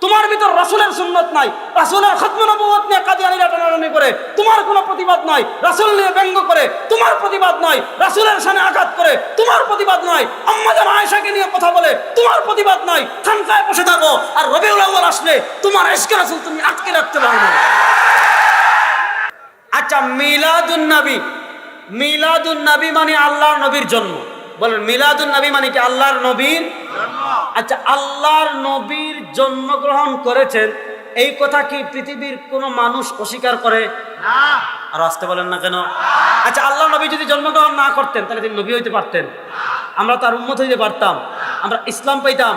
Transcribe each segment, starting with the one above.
তোমার ভিতর রাসূলের সুন্নাত নাই, রাসূলের খতমে নবুয়ত নিয়ে কাদিয়ানীরা টানাটানি করে তোমার কোনো প্রতিবাদ নাই, রাসূল নিয়ে ব্যঙ্গ করে তোমার প্রতিবাদ নাই, রাসূলের শানে আঘাত করে তোমার প্রতিবাদ নাই, আম্মা জান আয়েশাকে নিয়ে কথা বলে তোমার প্রতিবাদ নাই, খানকায় বসে থাকো আর রবিউল আউয়াল আসলে তোমার ইশকে রাসূল তুমি আটকে রাখতে পারো না। আচ্ছা, মিলাদুন নবী মানে আল্লাহর নবীর জন্ম। বলেন মিলাদুন নবী মানে কি? আল্লাহর নবীর জন্ম। আচ্ছা, আল্লাহর নবীর জন্মগ্রহণ করেছেন এই কথা কি পৃথিবীর কোনো মানুষ অস্বীকার করে? না। আর আসতে বলেন না কেন? আচ্ছা, আল্লাহর নবী যদি জন্মগ্রহণ না করতেন তাহলে তিনি নবী হইতে পারতেন? আমরা তার উম্মত হইতে পারতাম? আমরা ইসলাম পাইতাম?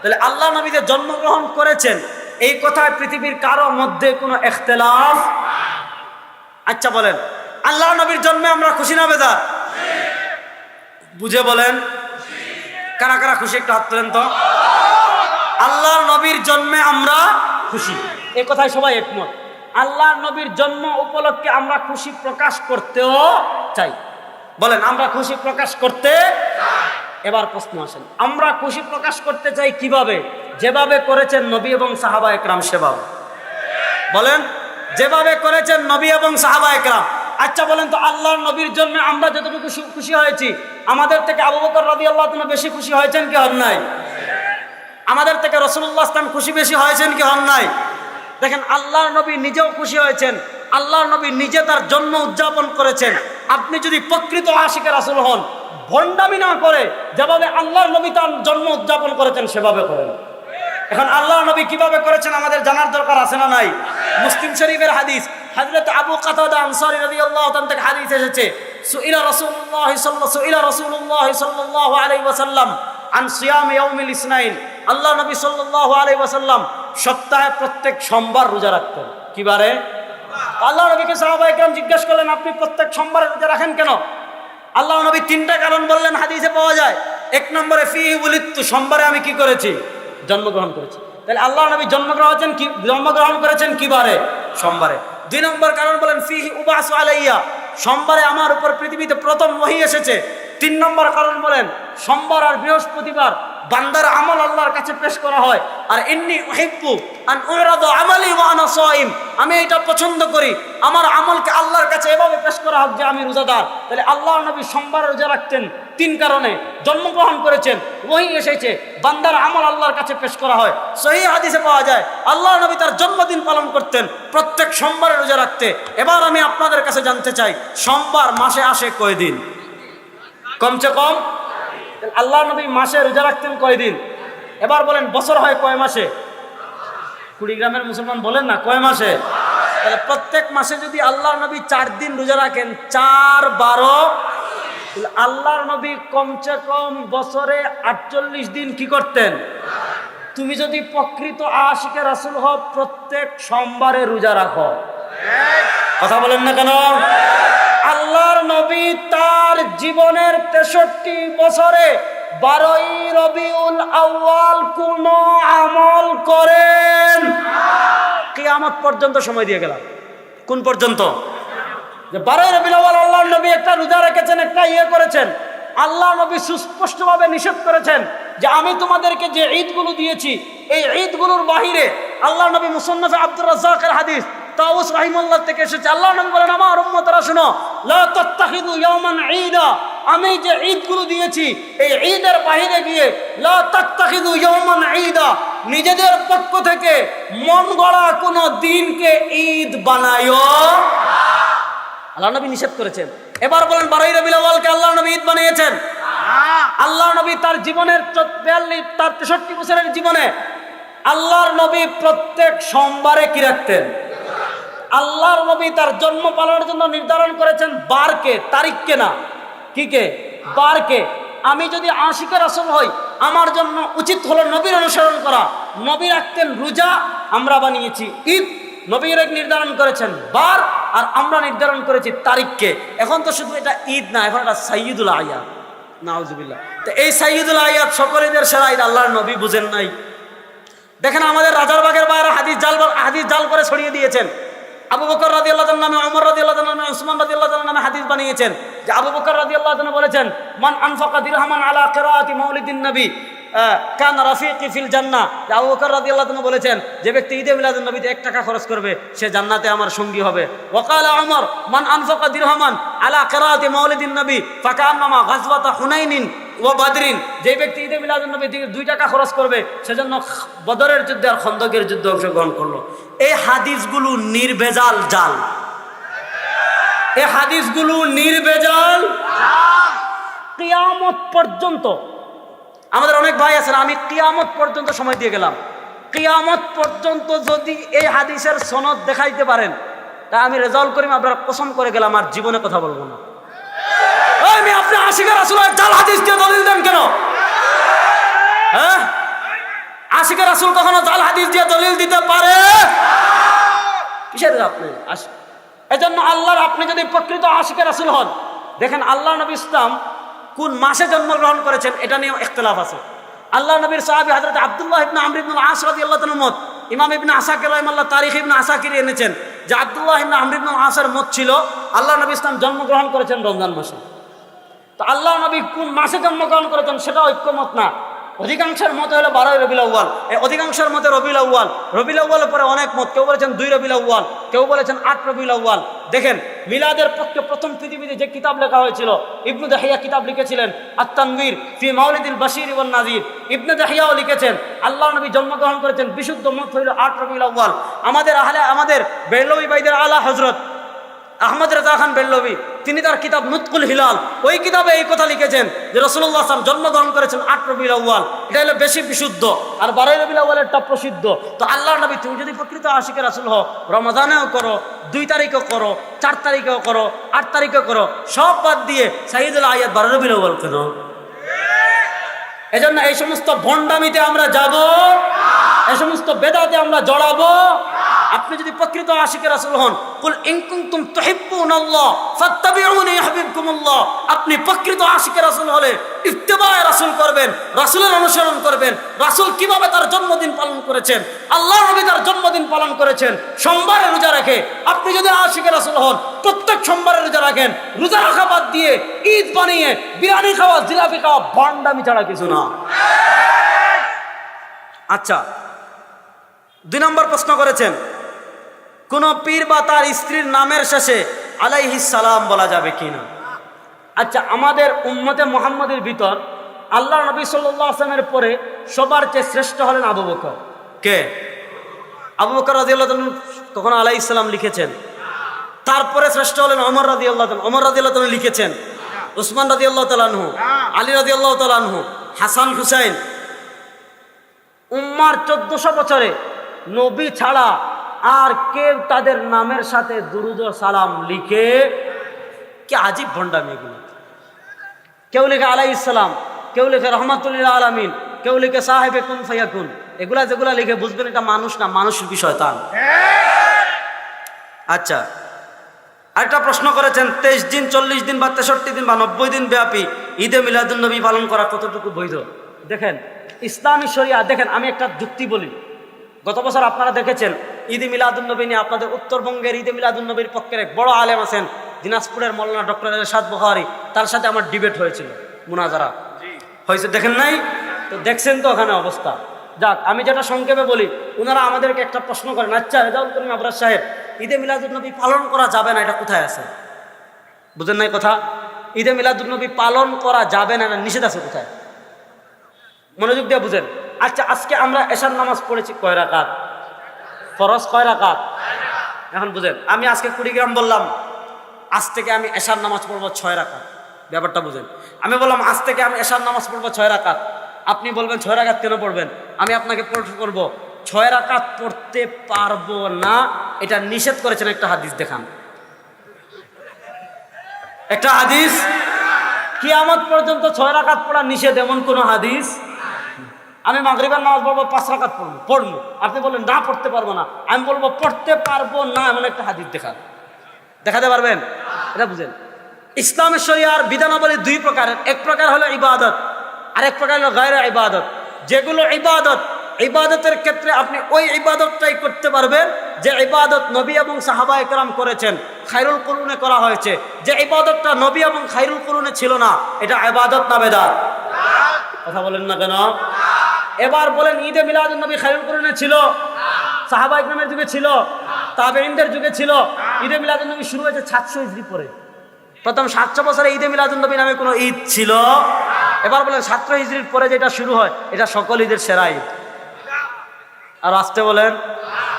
তাহলে আল্লাহ নবী যে জন্মগ্রহণ করেছেন এই কথায় পৃথিবীর কারো মধ্যে কোনো ইখতিলাফ? আচ্ছা বলেন, আল্লাহ নবীর জন্মে আমরা খুশি না বেজার? বুঝে বলেন, কারা কারা খুশি একটু হাত তোলেন তো। আল্লাহ নবীর জন্মে আমরা খুশি, এই কথায় সবাই একমত। আল্লাহ নবীর জন্ম উপলক্ষে আমরা খুশি প্রকাশ করতেও চাই। বলেন আমরা খুশি প্রকাশ করতে চাই। এবার প্রশ্ন আসেন, আমরা খুশি প্রকাশ করতে চাই কিভাবে? যেভাবে করেছেন নবী এবং সাহাবা একরাম সেভাবে। বলেন, যেভাবে করেছেন নবী এবং সাহাবা একরাম। আচ্ছা বলেন তো, আল্লাহর নবীর জন্য আমরা যতটুকু খুশি হয়েছি, আমাদের থেকে আবু বকর রাদিয়াল্লাহু তাআলা বেশি খুশি হয়েছেন কি হন নাই? আমাদের থেকে রাসূলুল্লাহ সাল্লাল্লাহু আলাইহি ওয়াসাল্লাম খুশি বেশি হয়েছেন কি হন নাই? দেখেন, আল্লাহর নবী নিজেও খুশি হয়েছেন, আল্লাহর নবী নিজে তার জন্ম উদযাপন করেছেন। আপনি যদি প্রকৃত আশিকে রাসূল হন, ভণ্ডামি না করে যেভাবে আল্লাহর নবী তার জন্ম উদযাপন করেছেন সেভাবে করেন। এখন আল্লাহর নবী কিভাবে করেছেন আমাদের জানার দরকার আছে না নাই? মুসলিম শরীফের হাদিস, হযরত আবু কাতাদা আনসারী রাদিয়াল্লাহু তাআলা থেকে হাদিস এসেছে, সুইলা রাসূলুল্লাহ সাল্লাল্লাহু আলাইহি ওয়াসাল্লাম আন সিয়াম ইয়াউমিল ইসনাইন। আল্লাহ নবী সাল্লাল্লাহু আলাইহি ওয়াসাল্লাম সপ্তাহে প্রত্যেক সোমবার রোজা রাখতেন। কি বারে? আল্লাহ নবীকে সাহাবায়ে কেরাম জিজ্ঞেস করলেন, আপনি প্রত্যেক সোমবারে রোজা রাখেন কেন? আল্লাহ নবী তিনটা কারণ বললেন, হাদিসে পাওয়া যায়। এক নম্বরে ফিহি উলিদতু, সোমবারে আমি কি করেছি? জন্মগ্রহণ করেছি। তাহলে আল্লাহ নবী জন্মগ্রহণ করেছেন কি বারে? সোমবারে। দুই নম্বর কারণ বলেন ফিহি উবাসু আলাইয়া, সোমবারে আমার উপর পৃথিবীতে প্রথম ওহী এসেছে। তিন নম্বর কারণ বলেন সোমবার আর বৃহস্পতিবার বান্দার আমল আল্লাহর কাছে পেশ করা হয়। আর ইন্নী উহিব্বু আন উরাদা আমালি ওয়া আনা সাইম, আমি এটা পছন্দ করি আমার আমলকে আল্লাহর কাছে এভাবে পেশ করা হোক যে আমি রোজাদার। তাহলে আল্লাহর নবী সোমবার রোজা রাখতেন তিন কারণে। জন্মগ্রহণ করেছেন, ওহী এসেছে, বান্দার আমল আল্লাহর কাছে পেশ করা হয়। সহিহ হাদিসে পাওয়া যায় আল্লাহর নবী তার জন্মদিন পালন করতেন, প্রত্যেক সোমবারে রোজা রাখতে। এবার আমি আপনাদের কাছে জানতে চাই, সোমবার মাসে আসে কয়দিন? কমসে কম। আল্লাহ নবী মাসে রোজা রাখতেন কয়দিন? এবার বলেন বছর হয় কয় মাসে? কুড়িগ্রামের মুসলমান বলেন না কয় মাসে? তাহলে প্রত্যেক মাসে যদি আল্লাহর নবী 4 দিন রোজা রাখেন, 4 12, আল্লাহর নবী কমসে কম বছরে 48 দিন কি করতেন? তুমি যদি প্রকৃত আশিকে রাসূল হও, প্রত্যেক সোমবারে রোজা রাখো। কথা বলেন না কেন? আল্লাহর নবী তার জীবনের 63 বছরে 12ই রবিউল আউয়াল কোন আমল করেন? কিয়ামত পর্যন্ত সময় দিয়ে গেলাম। কোন পর্যন্ত? যে 12ই রবিউল আউয়াল আল্লাহর নবী একটা রোজা রেখেছেন, একটা করেছেন। আল্লাহ নবী সুস্পষ্টভাবে নিষেধ করেছেন যে আমি তোমাদেরকে যে ঈদগুলো দিয়েছি এই ঈদগুলোর বাহিরে, আল্লাহ নবী মুসান্নাফে আব্দুর রাজ্জাকের হাদিস তাউস রাহিমাহুল্লাহ থেকে এসেছে, আল্লাহ নবী বলেন আমার উম্মতরা শুনো, লা তাত্তাখিযু ইয়াওমান ঈদা, আমি যে ঈদগুলো দিয়েছি এই ঈদের বাহিরে গিয়ে লা তাত্তাখিযু ইয়াওমান ঈদা, নিজেদের পক্ষ থেকে মন গড়া কোনো দিনকে ঈদ বানায়ো। আল্লাহ নবী নিষেধ করেছেন। এবার বলেন 12ই রবিউল আউয়ালকে আল্লাহ নবী ঈদ বানিয়েছেন? আল্লাহ নবী তার জীবনের 63 বছরের জীবনে আল্লাহর নবী প্রত্যেক সোমবারে কি রাখতেন? আল্লাহর নবী তার জন্ম পালনের জন্য নির্ধারণ করেছেন বারকে, তারিখকে না। কি কে? বারকে। আমি যদি আশিকে রাসূল হই, আমার জন্য উচিত হলো নবীর অনুসরণ করা। নবী রাখতেন রোজা, আমরা বানিয়েছি ঈদ। নবীর এক নির্ধারণ করেছেন বার, আর আমরা নির্ধারণ করেছি তারিখকে। এখন তো শুধু এটা ঈদ না, এখন এটা সাইয়্যিদুল আয়াত। নাউজুবিল্লাহ। তো এই সাইয়্যিদুল আয়াত সকলের সেরা ঈদ আল্লাহর নবী বুঝেন নাই। দেখেন আমাদের রাজারবাগের বাইরে হাদিস জাল করে ছড়িয়ে দিয়েছেন। আবু বকর রাদিয়াল্লাহু তাআলা নামে, ওমর রাদিয়াল্লাহু তাআলা নামে, উসমান রাদিয়াল্লাহু তাআলা নামে হাদিস বানিয়েছেন যে আবু বকর রাদিয়াল্লাহু তাআলা বলেছেন মান আনফাকা দিরহামান আলা কিরাআতি মাউলিদিন নবী, কান রাফিকি ফিল জান্নাহ, আবু বকর রাদিয়াল্লাহু তাআলা বলেছেন যে ব্যক্তি ঈদে মিলাদুন নবীতে 1 টাকা খরচ করবে সে জান্নাতে আমার সঙ্গী হবে। ওয়াকালা ওমর মান আনফাকা দিরহামান আলা কিরাআতি মাউলিদিন নবী ফাকান্নামা গাজওয়াতা হুনাইনিন ওয়া বাদরিন, যে ব্যক্তি ঈদে মিলাদুন নবীতে 2 টাকা খরচ করবে সেজন্য বদরের যুদ্ধে আর খন্দকের যুদ্ধে অংশগ্রহণ করলো। এই হাদিসগুলো নির্ভেজাল জাল, এই হাদিসগুলো নির্ভেজাল। কিয়ামত পর্যন্ত আমাদের অনেক ভাই আছেন, আমি কিয়ামত পর্যন্ত সময় দিয়ে গেলাম, কিয়ামত পর্যন্ত যদি এই হাদিসের সনদ দেখাইতে পারেন তা আমি রেজাল্ট করিম আপনারা কসম করে গেলাম আর জীবনে কথা বলবো না। আমি আপনি আশিকের রাসূলের জাল হাদিস দিয়ে দলিল দেন কেন? হ্যাঁ, আশিকের রাসূল কখনো জাল হাদিস দিয়ে দলিল দিতে পারে? কিসের আপনি এজন্য আল্লাহর আপনি যদি প্রকৃত আশিকের রাসূল হন, দেখেন আল্লাহ নবী ইসলাম কোন মাসে জন্মগ্রহণ করেছেন এটা নিয়ে ইখতিলাফ আছে। আল্লাহ নবীর সাহাবী হযরত আব্দুল্লাহ ইবনে আমর ইবনে আল-আস রাদিয়াল্লাহু তাআলার মত ইমাম ইবনে আসাকির রাহিমাহুল্লাহ তারিখ ইবনে আসাকির এনেছেন যে আব্দুল্লাহ ইবনে আমর ইবনে আল-আসের মত ছিল আল্লাহ নবী ইসলাম জন্মগ্রহণ করেছেন রমজান মাসে। তো আল্লাহ নবী কোন মাসে জন্মগ্রহণ করেছেন সেটা ঐক্যমত না। অধিকাংশের মত হলো 12 রবিউল আউয়াল, এই অধিকাংশের মতে রবিউল আউয়াল, রবিউল আউয়ালের পরে অনেক মত, কেউ বলেছেন 2 রবিউল আউয়াল, কেউ বলেছেন 8 রবিউল আউয়াল। দেখেন মিলাদের পক্ষে প্রথম পৃথিবীতে যে কিতাব লেখা হয়েছিল ইবনে দাহিয়া কিতাব লিখেছিলেন আত-তানবীর ফি মাউলিদিল বাশীর ওয়ান নাযীর, ইবনে দাহিয়াও লিখেছেন আল্লাহ নবী জন্মগ্রহণ করেছেন বিশুদ্ধ মত হলো 8 রবিউল আউয়াল। আমাদের বেরলভী ভাইদের আলা হযরত আহমদ রেজা খান বেরলভী তিনি তার কিতাব নুতকুল হিলাল ওই কিতাবে এই কথা লিখেছেন যে রাসূলুল্লাহ সাল্লাল্লাহু আলাইহি ওয়াসাল্লাম জন্মগ্রহণ করেছেন 8 রবিউল আউয়াল, এটা হলো বেশি বিশুদ্ধ, আর 12 রবিউল আউয়ালেরটা প্রসিদ্ধ। তো আল্লাহর নবী তুমি যদি প্রকৃত আশিকের রাসূল হও, রমজানেও করো, 2 তারিখেও করো, 4 তারিখেও করো, 8 তারিখেও করো, সব বাদ দিয়ে সাইয়্যিদুল আয়াত 12 রবিউল আউয়াল কেন? এজন্য এই সমস্ত ভণ্ডামিতে আমরা যাব, এই সমস্ত বেদাতে আমরা জড়াবো। আপনি যদি প্রকৃত আশিকের রাসূল হন, কুল ইন কুনতুম তুহিব্বুনাল্লাহ ফাত্তাবিউনি ইউহিব্বুকুমুল্লাহ, আপনি প্রকৃত আশিকের রাসূল হলে ইত্তেবায়ে রাসূল করবেন, রাসূলের অনুসরণ করবেন। রাসূল কিভাবে তার জন্মদিন পালন করেছেন, আল্লাহর নবী তার জন্মদিন পালন করেছেন সোমবারে রোজা রেখে। আপনি যদি আশিকের রাসূল হন, প্রত্যেক সোমবারে রোজা রাখেন, রোজা রাখা বাদ দিয়ে ঈদ বানিয়ে বিরিয়ানি খাওয়া, জিলাপি খাওয়া ভণ্ডামি ছাড়া কিছু না। আচ্ছা, 2 নম্বর প্রশ্ন করেছেন কোন পীর বা তার স্ত্রীর নামের শেষে আলাইহিস সালাম বলা যাবে কিনা? আচ্ছা, আমাদের উম্মতে মুহাম্মাদের ভিতর আল্লাহর নবী সাল্লাল্লাহু আলাইহি ওয়াসাল্লামের পরে সবার চেয়ে শ্রেষ্ঠ হলেন আবু বকর। কে? আবু বকর রাদিয়াল্লাহু তাআলা কখনো আলাইহিস সালাম লিখেছেন? তারপরে শ্রেষ্ঠ হলেন ওমর রাদিয়াল্লাহু তাআলা, ওমর রাদিয়াল্লাহু তাআলা লিখেছেন, উসমান রাদিয়াল্লাহু তাআলা আনহু, আলী রাদিয়াল্লাহু তাআলা আনহু, হাসান হুসাইন। উম্মার 1400 বছরে নবী ছাড়া আর কেউ তাদের নামের সাথে দুরুদ ও সালাম লিখে? কি আজীব ভণ্ডামি এগুলো! কেউ লিখে আলাইহিস সালাম, কেউ লিখে রহমাতুল্লিল আলামিন, কেউ লিখে সাহেবে কুন ফায়াকুন। এগুলা যেগুলা লিখে বুঝবেন এটা মানুষ না, মানুষের বিষয় শয়তান। আচ্ছা, আরেকটা প্রশ্ন করেছেন 23 দিন, 40 দিন বা 63 দিন বা 90 দিন ব্যাপী ঈদে মিলাদুন নবী পালন করা কতটুকু বৈধ? দেখেন ইসলামী শরিয়া, দেখেন আমি একটা যুক্তি বলি। গত বছর আপনারা দেখেছেন ঈদে মিলাদুন নবী নিয়ে আপনাদের উত্তরবঙ্গের ঈদে মিলাদুন নবীর পক্ষের এক বড় আলেম আছেন দিনাজপুরের মৌলানা ডক্টর এরশাদ বুখারী, তার সাথে আমার ডিবেট হয়েছিল, মুনাজারা হয়েছে, দেখেন নাই? তো দেখছেন তো ওখানে অবস্থা। যাক, আমি যেটা সংক্ষেপে বলি, ওনারা আমাদেরকে একটা প্রশ্ন করেন, আচ্ছা রেজাউল করিম আবরার সাহেব, ঈদে মিলাদুন নবী পালন করা যাবে না, এটা কোথায় আছে? বুঝেন নাই কথা? ঈদে মিলাদুন নবী পালন করা যাবে না, এটা নিষেধ আছে কোথায়? মনোযোগ দিয়ে বুঝেন। আচ্ছা, আজকে আমরা এশার নামাজ পড়েছি কয় রাকাত? ফরজ কয় রাকাত? এখন বুঝেন, আমি আজকে কুড়িগ্রাম বললাম, আজ থেকে আমি এশার নামাজ পড়বো 6 রাকাত। ব্যাপারটা বুঝেন। আমি বললাম আজ থেকে আমি এশার নামাজ পড়বো 6 রাকাত। আপনি বলবেন 6 রাকাত কেন পড়বেন? আমি আপনাকে প্রশ্ন করবো 6 রাকাত পড়তে পারবো না, এটা নিষেধ করেছেন একটা হাদিস দেখান, একটা হাদিস। কিয়ামত পর্যন্ত 6 রাকাত পড়া নিষেধ এমন কোন হাদিস? আমি মাগরিবের নামাজ পড়বো 5 রাকাত পড়বো, আপনি বললেন না পড়তে পারবো না, আমি বলবো পড়তে পারবো না এমন একটা হাদিস দেখাতে পারবেন? এটা বুঝেন। ইসলামের শরিয়ার বিধানাবলী 2 প্রকারের, এক প্রকার হলো ইবাদত, আর এক প্রকার হলো গায়রে ইবাদত। যেগুলো ইবাদত, ইবাদতের ক্ষেত্রে আপনি ওই ইবাদতটাই করতে পারবেন যে ইবাদত নবী এবং সাহাবায়ে কেরাম করেছেন, খায়রুল কুরুনে করা হয়েছে। যে ইবাদতটা নবী এবং খায়রুল কুরুনে ছিল না, এটা ইবাদত না বেদাত? কথা বলেন না কেন? এবার বলেন ঈদে মিলাদুন নবী খায়রুল কুরআনে ছিল? সাহাবা ইকরামের যুগে ছিল? তাবেঈনদের যুগে ছিল? ঈদে মিলাদুন নবী শুরু হয়েছে 700 হিজরি পরে। প্রথম 700 বছরে ঈদে মিলাদুন নবী নামে কোনো ঈদ ছিল? এবার বলেন 700 হিজরির পরে যেটা শুরু হয় এটা সকল ঈদের সেরা ঈদ। আর আসতে বলেন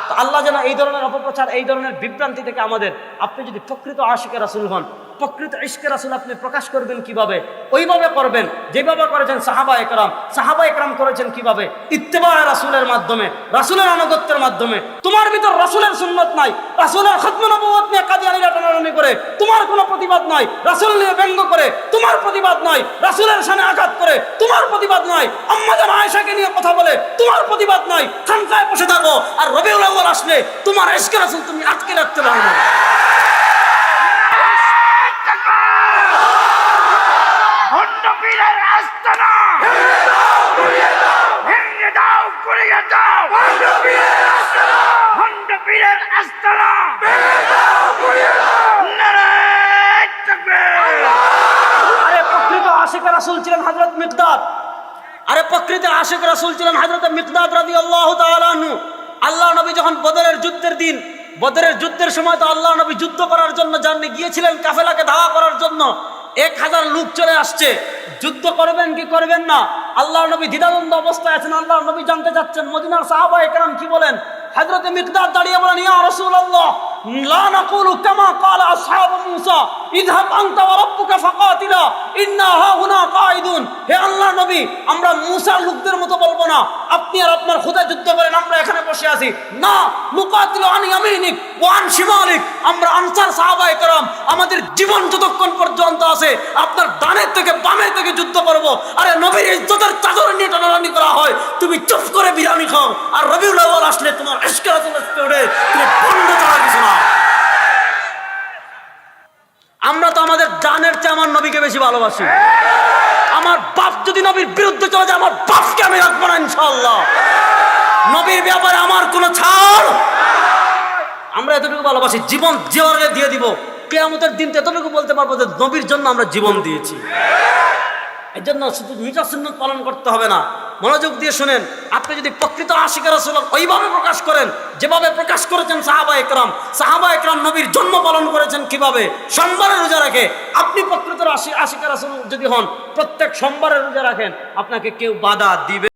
তো আল্লাহ যেন এই ধরনের অপপ্রচার, এই ধরনের বিভ্রান্তি থেকে আমাদের, আপনি যদি প্রকৃত আশিকে রাসূল হন, প্রকৃত ইশকে রাসূল আপনি প্রকাশ করবেন কিভাবে? ওইভাবে করবেন যেভাবে করেছেন সাহাবা একরাম। সাহাবা একরাম করেছেন কিভাবে? ইত্তেবায়ে রাসূলের মাধ্যমে, রাসূলের আনুগত্যের মাধ্যমে। তোমার ভিতর রাসূলের সুন্নাত নাই, রাসূলের খতম নবুয়ত নিয়ে কাদিয়ানীরা টানাটানি করে তোমার কোনো প্রতিবাদ নাই, রাসূল নিয়ে ব্যঙ্গ করে তোমার প্রতিবাদ নাই, রাসূলের শানে আঘাত করে তোমার প্রতিবাদ নাই, আম্মা জান আয়েশাকে নিয়ে কথা বলে তোমার প্রতিবাদ নাই, খানকায় বসে থাকো আর রবিউল আউয়াল আসলে তোমার ইশকে রাসূল তুমি আটকে রাখতে পারো না। আরে প্রকৃত আশিক রাসূল ছিলেন হযরত মিকদাদ। আরে প্রকৃত আশিক রাসূল ছিলেন হযরত মিকদাদ রাদিয়াল্লাহু তাআলা আনহু। আল্লাহ নবী যখন বদরের যুদ্ধের দিন, বদরের যুদ্ধের সময় তো আল্লাহ নবী যুদ্ধ করার জন্য যাননি, গিয়েছিলেন কাফেলাকে ধাওয়া করার জন্য। 1000 লোক চলে আসছে, যুদ্ধ করবেন কি করবেন না? আল্লাহ নবী দ্বিধাদ্বন্দ্ব অবস্থায় আছেন। আল্লাহ নবী জানতে চাচ্ছেন মদিনার সাহাবা একরাম কি বলেন। হযরত মিকদাদ দাঁড়িয়ে বলেন, ইয়া রাসূলুল্লাহ লা নাকুলু কামা ক্বালা আসহাবু মূসা ইযহাব আনতা ওয়া রাব্বুকা ফাকাতিলা ইন্না হাহুনা কাঈদুন। হে আল্লাহর নবী, আমরা মূসার লোকদের মতো বলবো না আপনি আর আপনার খোদা যুদ্ধ করেন, আমরা এখানে বসে আছি। না, মুকাতিলু আন ইয়ামিনিক ওয়া আন শিমালিক। আমরা আনসার সাহাবা একরাম আমাদের জীবন যতক্ষণ পর্যন্ত আছে আপনার ডানের থেকে বামের থেকে যুদ্ধ করব। আরে নবীর ইজ্জতের চাদর নিয়ে টানাটানি করা হয়, তুমি চুপ করে বিরিয়ানি খাও, আর রবিউল আউয়াল আসলে তোমার ইশকে রাসূল উঠে তুমি বন্ধ করা কিছু না। আমরা তো আমাদের জানের চেয়ে আমার নবীকে বেশি ভালোবাসি। আমার বাপ যদি নবীর বিরুদ্ধে চলে যায়, আমার বাপকে আমি রাখবো না ইনশাআল্লাহ। নবীর ব্যাপারে আমার কোনো ছাড়। আমরা এতটুকু ভালোবাসি, জীবন জীবনে দিয়ে দিব। কিয়ামতের দিন এতটুকু বলতে পারবো যে নবীর জন্য আমরা জীবন দিয়েছি। এই জন্য শুধু মিটা সুন্নাত পালন করতে হবে না, মনোযোগ দিয়ে শুনেন। আপনি যদি প্রকৃত আশিকে রাসূল ওইভাবে প্রকাশ করেন যেভাবে প্রকাশ করেছেন সাহাবা একরাম। সাহাবা একরাম নবীর জন্ম পালন করেছেন কিভাবে? সোমবারে রোজা রাখে। আপনি প্রকৃত আশিকে রাসূল যদি হন, প্রত্যেক সোমবারে রোজা রাখেন, আপনাকে কেউ বাধা দিবে